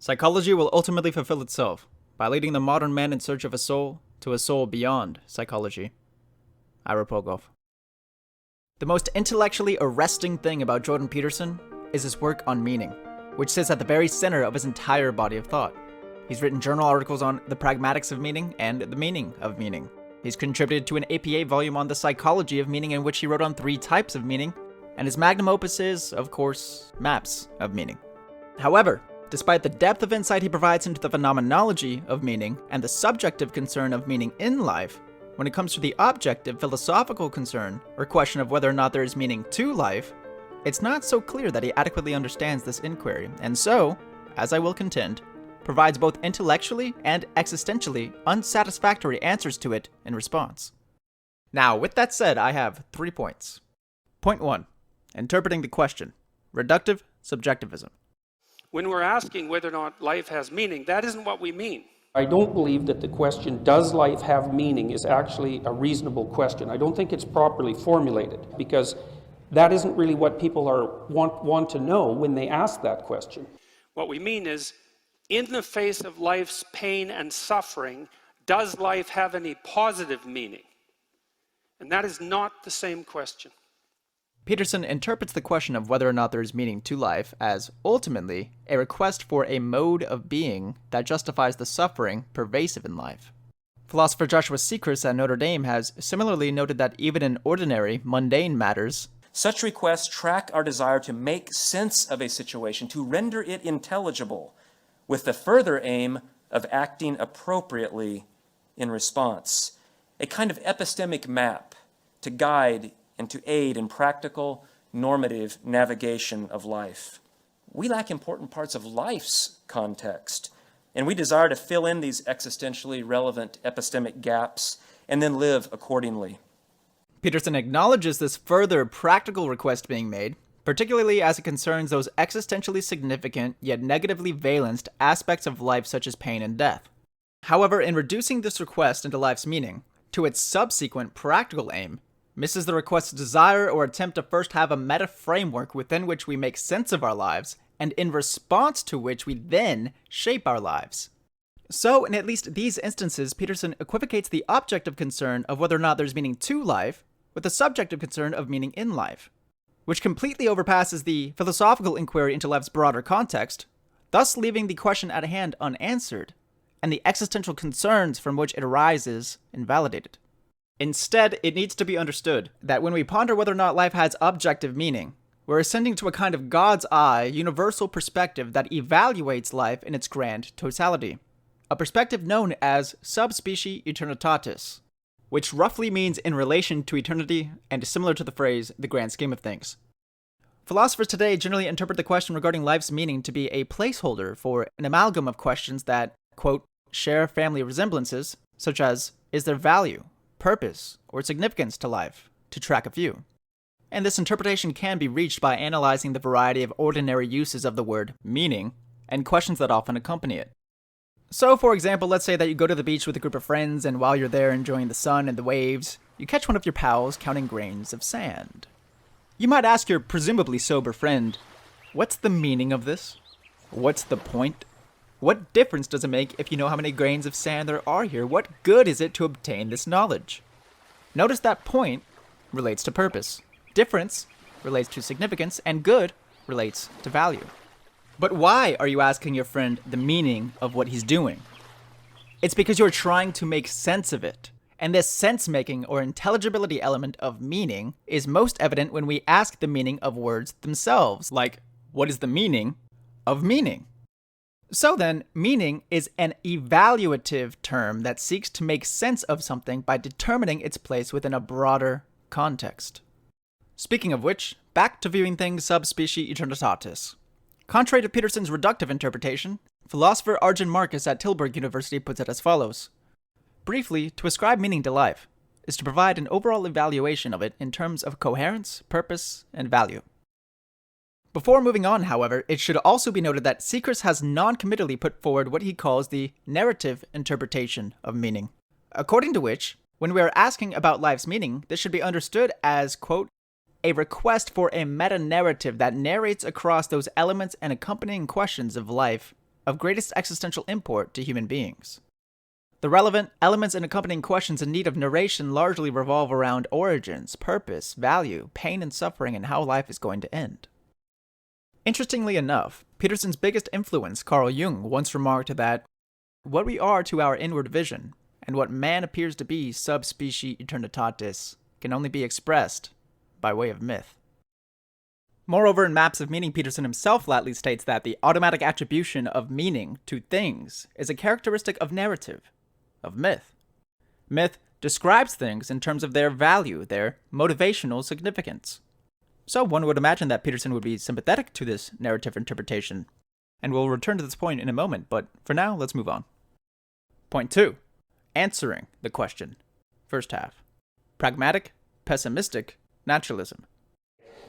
Psychology will ultimately fulfill itself by leading the modern man in search of a soul to a soul beyond psychology. Ira Pogov. The most intellectually arresting thing about Jordan Peterson is his work on meaning, which sits at the very center of his entire body of thought. He's written journal articles on the pragmatics of meaning and the meaning of meaning. He's contributed to an APA volume on the psychology of meaning in which he wrote on 3 types of meaning, and his magnum opus is, of course, maps of meaning. However, despite the depth of insight he provides into the phenomenology of meaning and the subjective concern of meaning in life, when it comes to the objective philosophical concern or question of whether or not there is meaning to life, it's not so clear that he adequately understands this inquiry, and so, as I will contend, provides both intellectually and existentially unsatisfactory answers to it in response. Now, with that said, I have 3 points. Point 1. Interpreting the question. Reductive subjectivism. When we're asking whether or not life has meaning, that isn't what we mean. I don't believe that the question, does life have meaning, is actually a reasonable question. I don't think it's properly formulated, because that isn't really what people want to know when they ask that question. What we mean is, in the face of life's pain and suffering, does life have any positive meaning? And that is not the same question. Peterson interprets the question of whether or not there is meaning to life as, ultimately, a request for a mode of being that justifies the suffering pervasive in life. Philosopher Joshua Sechrist at Notre Dame has similarly noted that even in ordinary, mundane matters, such requests track our desire to make sense of a situation, to render it intelligible, with the further aim of acting appropriately in response. A kind of epistemic map to guide and to aid in practical, normative navigation of life. We lack important parts of life's context, and we desire to fill in these existentially relevant epistemic gaps and then live accordingly. Peterson acknowledges this further practical request being made, particularly as it concerns those existentially significant yet negatively valenced aspects of life such as pain and death. However, in reducing this request into life's meaning to its subsequent practical aim, misses the request's desire or attempt to first have a meta framework within which we make sense of our lives, and in response to which we then shape our lives. So, in at least these instances, Peterson equivocates the objective concern of whether or not there's meaning to life with the subjective concern of meaning in life, which completely overpasses the philosophical inquiry into life's broader context, thus leaving the question at hand unanswered, and the existential concerns from which it arises invalidated. Instead, it needs to be understood that when we ponder whether or not life has objective meaning, we're ascending to a kind of God's eye, universal perspective that evaluates life in its grand totality, a perspective known as subspecie eternitatis, which roughly means in relation to eternity and is similar to the phrase the grand scheme of things. Philosophers today generally interpret the question regarding life's meaning to be a placeholder for an amalgam of questions that, quote, share family resemblances, such as, is there value, purpose, or significance to life, to track a few. And this interpretation can be reached by analyzing the variety of ordinary uses of the word meaning and questions that often accompany it. So, for example, let's say that you go to the beach with a group of friends, and while you're there enjoying the sun and the waves, you catch one of your pals counting grains of sand. You might ask your presumably sober friend, what's the meaning of this? What's the point? What difference does it make if you know how many grains of sand there are here? What good is it to obtain this knowledge? Notice that point relates to purpose, difference relates to significance, and good relates to value. But why are you asking your friend the meaning of what he's doing? It's because you're trying to make sense of it. And this sense-making or intelligibility element of meaning is most evident when we ask the meaning of words themselves, like, what is the meaning of meaning? So then, meaning is an evaluative term that seeks to make sense of something by determining its place within a broader context. Speaking of which, back to viewing things subspecie eternitatis. Contrary to Peterson's reductive interpretation, philosopher Arjun Marcus at Tilburg University puts it as follows. Briefly, to ascribe meaning to life is to provide an overall evaluation of it in terms of coherence, purpose, and value. Before moving on, however, it should also be noted that Sechrist has non-committally put forward what he calls the narrative interpretation of meaning, according to which, when we are asking about life's meaning, this should be understood as, quote, a request for a meta-narrative that narrates across those elements and accompanying questions of life of greatest existential import to human beings. The relevant elements and accompanying questions in need of narration largely revolve around origins, purpose, value, pain and suffering, and how life is going to end. Interestingly enough, Peterson's biggest influence, Carl Jung, once remarked that what we are to our inward vision, and what man appears to be sub specie eternitatis, can only be expressed by way of myth. Moreover, in Maps of Meaning, Peterson himself flatly states that the automatic attribution of meaning to things is a characteristic of narrative, of myth. Myth describes things in terms of their value, their motivational significance. So one would imagine that Peterson would be sympathetic to this narrative interpretation, and we'll return to this point in a moment, but for now, let's move on. Point 2. Answering the question. First half. Pragmatic, pessimistic, naturalism.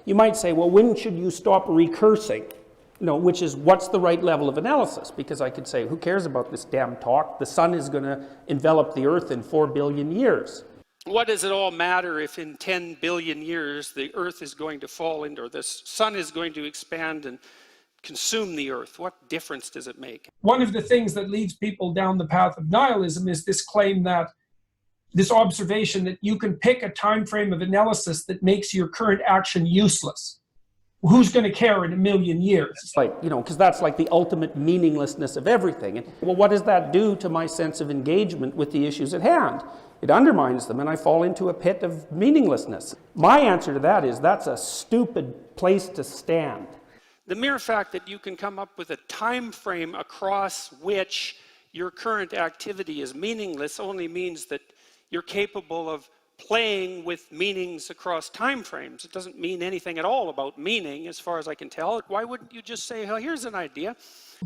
You might say, well, when should you stop recursing? Which is, what's the right level of analysis? Because I could say, who cares about this damn talk? The sun is going to envelop the earth in 4 billion years. What does it all matter if in 10 billion years the earth is going to fall into, or the sun is going to expand and consume the earth? What difference does it make? One of the things that leads people down the path of nihilism is this claim that, this observation that you can pick a time frame of analysis that makes your current action useless. Who's going to care in 1 million years? It's like, because that's like the ultimate meaninglessness of everything. And, well, what does that do to my sense of engagement with the issues at hand? It undermines them, and I fall into a pit of meaninglessness. My answer to that is, that's a stupid place to stand. The mere fact that you can come up with a time frame across which your current activity is meaningless only means that you're capable of playing with meanings across time frames. It doesn't mean anything at all about meaning, as far as I can tell. Why wouldn't you just say, well, here's an idea?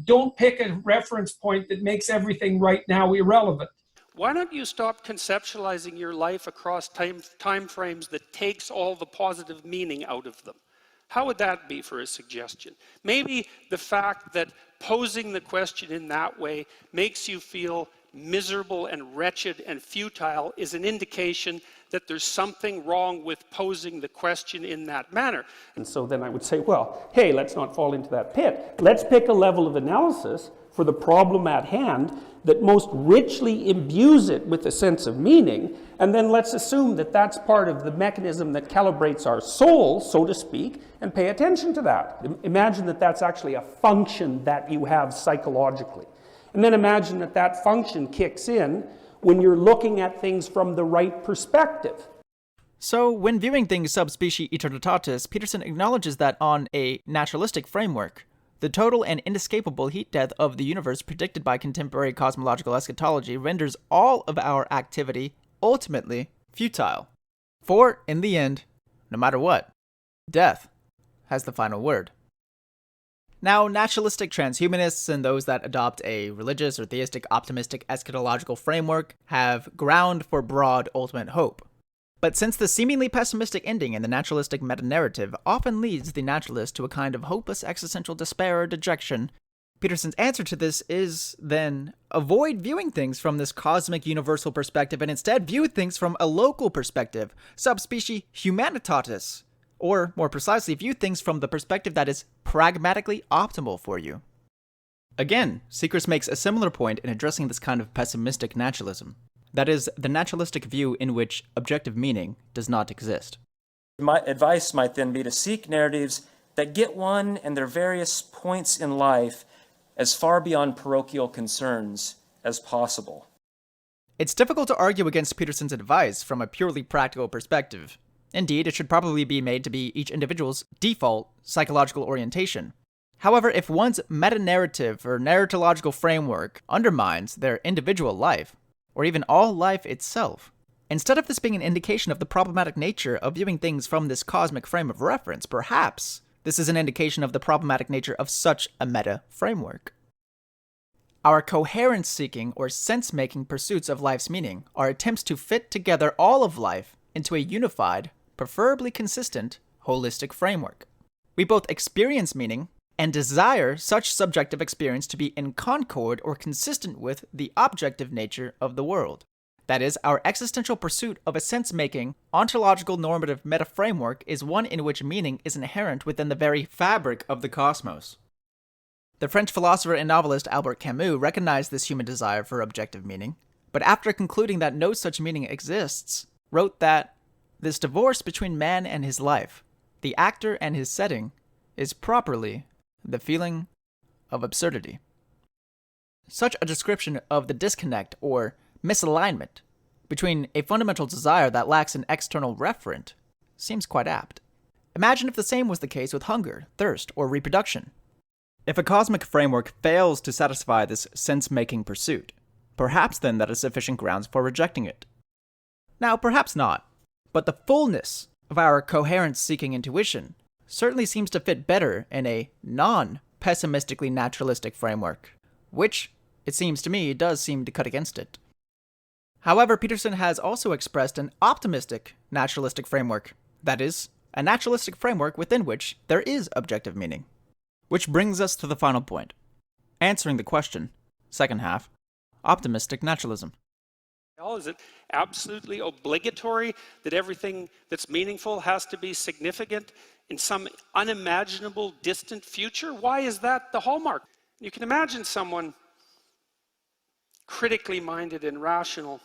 Don't pick a reference point that makes everything right now irrelevant. Why don't you stop conceptualizing your life across time frames that takes all the positive meaning out of them? How would that be for a suggestion? Maybe the fact that posing the question in that way makes you feel miserable and wretched and futile is an indication that there's something wrong with posing the question in that manner. And so then I would say, well, hey, let's not fall into that pit. Let's pick a level of analysis for the problem at hand that most richly imbues it with a sense of meaning, and then let's assume that that's part of the mechanism that calibrates our soul, so to speak, and pay attention to that. Imagine that that's actually a function that you have psychologically. And then imagine that that function kicks in when you're looking at things from the right perspective. So, when viewing things sub specie eternitatis, Peterson acknowledges that on a naturalistic framework, the total and inescapable heat death of the universe predicted by contemporary cosmological eschatology renders all of our activity ultimately futile. For, in the end, no matter what, death has the final word. Now, naturalistic transhumanists and those that adopt a religious or theistic optimistic eschatological framework have ground for broad ultimate hope. But since the seemingly pessimistic ending in the naturalistic meta-narrative often leads the naturalist to a kind of hopeless existential despair or dejection, Peterson's answer to this is, then, avoid viewing things from this cosmic universal perspective and instead view things from a local perspective, sub specie humanitatis, or, more precisely, view things from the perspective that is pragmatically optimal for you. Again, Seekers makes a similar point in addressing this kind of pessimistic naturalism. That is, the naturalistic view in which objective meaning does not exist. My advice might then be to seek narratives that get one and their various points in life as far beyond parochial concerns as possible. It's difficult to argue against Peterson's advice from a purely practical perspective. Indeed, it should probably be made to be each individual's default psychological orientation. However, if one's meta-narrative or narratological framework undermines their individual life, or even all life itself, instead of this being an indication of the problematic nature of viewing things from this cosmic frame of reference, perhaps this is an indication of the problematic nature of such a meta-framework. Our coherence-seeking or sense-making pursuits of life's meaning are attempts to fit together all of life into a unified, preferably consistent, holistic framework. We both experience meaning and desire such subjective experience to be in concord or consistent with the objective nature of the world. That is, our existential pursuit of a sense-making, ontological normative meta-framework is one in which meaning is inherent within the very fabric of the cosmos. The French philosopher and novelist Albert Camus recognized this human desire for objective meaning, but after concluding that no such meaning exists, wrote that this divorce between man and his life, the actor and his setting, is properly the feeling of absurdity. Such a description of the disconnect or misalignment between a fundamental desire that lacks an external referent seems quite apt. Imagine if the same was the case with hunger, thirst, or reproduction. If a cosmic framework fails to satisfy this sense-making pursuit, perhaps then that is sufficient grounds for rejecting it. Now, perhaps not, but the fullness of our coherence-seeking intuition certainly seems to fit better in a non-pessimistically naturalistic framework, which, it seems to me, does seem to cut against it. However, Peterson has also expressed an optimistic naturalistic framework, that is, a naturalistic framework within which there is objective meaning. Which brings us to the final point, answering the question, second half, optimistic naturalism. Is it absolutely obligatory that everything that's meaningful has to be significant in some unimaginable distant future? Why is that the hallmark? You can imagine someone critically minded and rational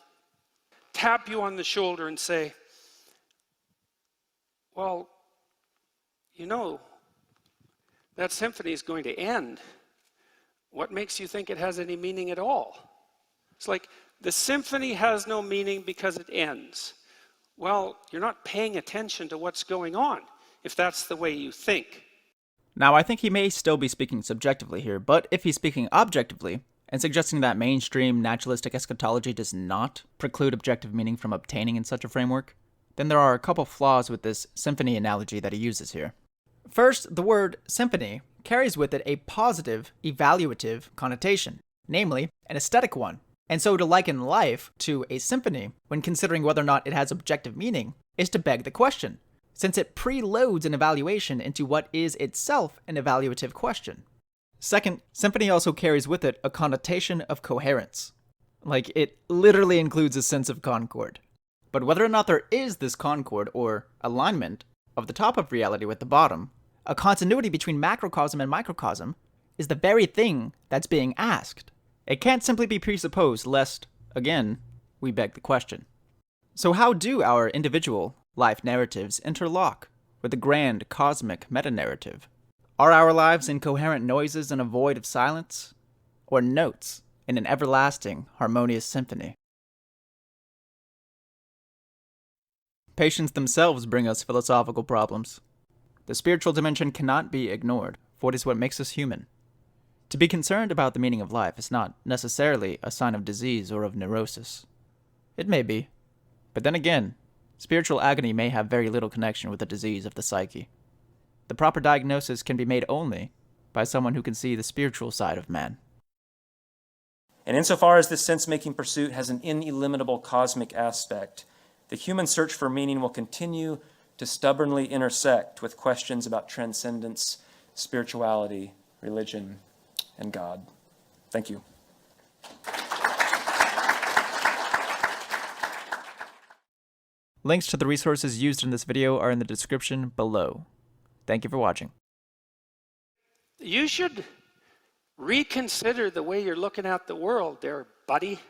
tap you on the shoulder and say, well, you know, that symphony is going to end. What makes you think it has any meaning at all? It's like, the symphony has no meaning because it ends. Well, you're not paying attention to what's going on, if that's the way you think. Now, I think he may still be speaking subjectively here, but if he's speaking objectively, and suggesting that mainstream naturalistic eschatology does not preclude objective meaning from obtaining in such a framework, then there are a couple flaws with this symphony analogy that he uses here. First, the word symphony carries with it a positive, evaluative connotation, namely, an aesthetic one. And so to liken life to a symphony, when considering whether or not it has objective meaning, is to beg the question, since it preloads an evaluation into what is itself an evaluative question. Second, symphony also carries with it a connotation of coherence. Like, it literally includes a sense of concord. But whether or not there is this concord, or alignment, of the top of reality with the bottom, a continuity between macrocosm and microcosm, is the very thing that's being asked. It can't simply be presupposed lest, again, we beg the question. So how do our individual life narratives interlock with the grand cosmic meta-narrative? Are our lives incoherent noises in a void of silence, or notes in an everlasting harmonious symphony? Patients themselves bring us philosophical problems. The spiritual dimension cannot be ignored, for it is what makes us human. To be concerned about the meaning of life is not necessarily a sign of disease or of neurosis. It may be, but then again, spiritual agony may have very little connection with the disease of the psyche. The proper diagnosis can be made only by someone who can see the spiritual side of man. And insofar as this sense-making pursuit has an ineliminable cosmic aspect, the human search for meaning will continue to stubbornly intersect with questions about transcendence, spirituality, religion, and God. Thank you. Links to the resources used in this video are in the description below. Thank you for watching. You should reconsider the way you're looking at the world there, buddy.